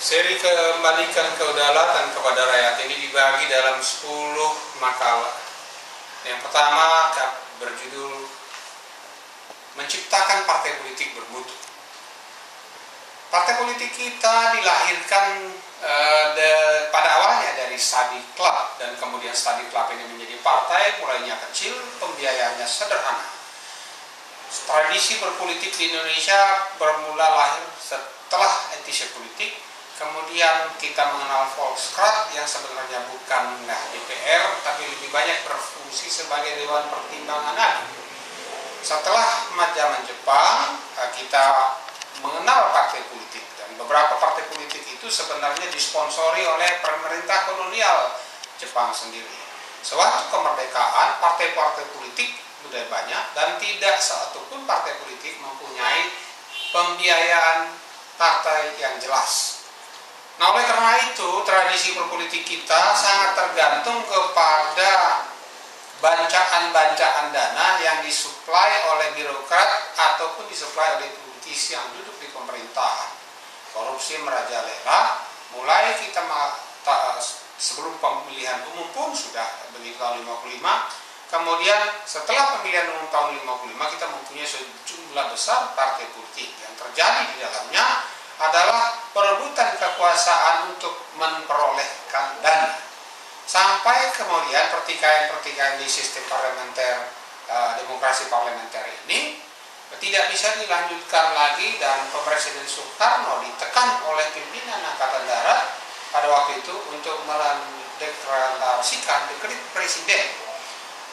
Seri Kembalikan Kedaulatan kepada Rakyat ini dibagi dalam 10 makalah. Yang pertama berjudul Menciptakan Partai Politik Bermutu. Partai politik kita dilahirkan pada awalnya dari study club, dan kemudian study club ini menjadi partai, mulainya kecil, pembiayaannya sederhana. Tradisi berpolitik di Indonesia bermula lahir setelah etisi politik. Kemudian kita mengenal Volkskrant yang sebenarnya bukan DPR, tapi lebih banyak berfungsi sebagai Dewan Pertimbangan Agung. Setelah zaman Jepang, kita mengenal partai politik, dan beberapa partai politik itu sebenarnya disponsori oleh pemerintah kolonial Jepang sendiri. Sewaktu kemerdekaan, partai-partai politik sudah banyak, dan tidak satupun partai politik mempunyai pembiayaan partai yang jelas. Nah, oleh karena itu, tradisi berpolitik kita sangat tergantung kepada bancaan-bancaan dana yang disuplai oleh birokrat ataupun disuplai oleh politisi yang duduk di pemerintahan. Korupsi merajalela, mulai kita sebelum pemilihan umum pun sudah begitu tahun 55. Kemudian setelah pemilihan umum tahun 55 kita mempunyai sejumlah besar partai politik. Yang terjadi di dalamnya adalah perebutan kekuasaan untuk memperolehkan dana. Sampai kemudian pertikaian-pertikaian di sistem parlementer, demokrasi parlementer ini tidak bisa dilanjutkan lagi, dan Presiden Soekarno ditekan oleh pimpinan Angkatan Darat pada waktu itu untuk mendeklarasikan dekret presiden.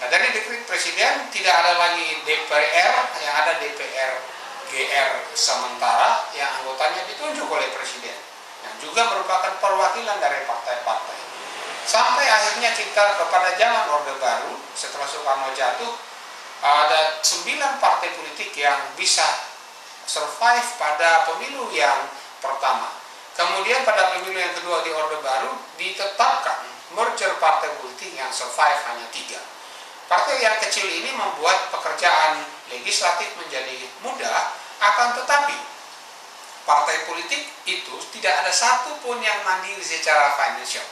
Nah, dari dekret presiden tidak ada lagi DPR, yang ada DPR GR sementara yang anggotanya ditunjuk oleh presiden, yang juga merupakan perwakilan dari partai-partai. Sampai akhirnya kita kepada zaman Orde Baru, setelah Soekarno jatuh, ada 9 partai politik yang bisa survive pada pemilu yang pertama. Kemudian pada pemilu yang kedua di Orde Baru ditetapkan merger partai politik yang survive hanya 3. Partai yang kecil ini membuat pekerjaan legislatif menjadi mudah. Akan tetapi partai politik itu tidak ada satupun yang mandiri secara finansial.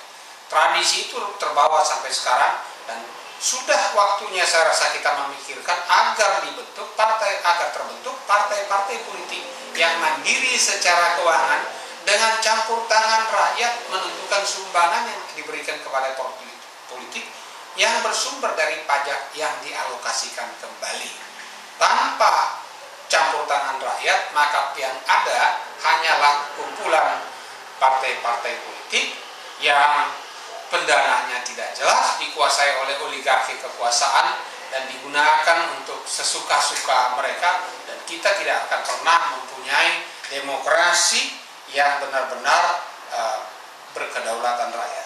Tradisi itu terbawa sampai sekarang, dan sudah waktunya saya rasa kita memikirkan agar terbentuk partai-partai politik yang mandiri secara keuangan, dengan campur tangan rakyat menentukan sumbangan yang diberikan kepada politik yang bersumber dari pajak yang dialokasikan kembali. Tanpa campur tangan rakyat, maka yang ada hanyalah kumpulan partai-partai politik yang pendanaannya tidak jelas, dikuasai oleh oligarki kekuasaan, dan digunakan untuk sesuka-suka mereka, dan kita tidak akan pernah mempunyai demokrasi yang benar-benar berkedaulatan rakyat.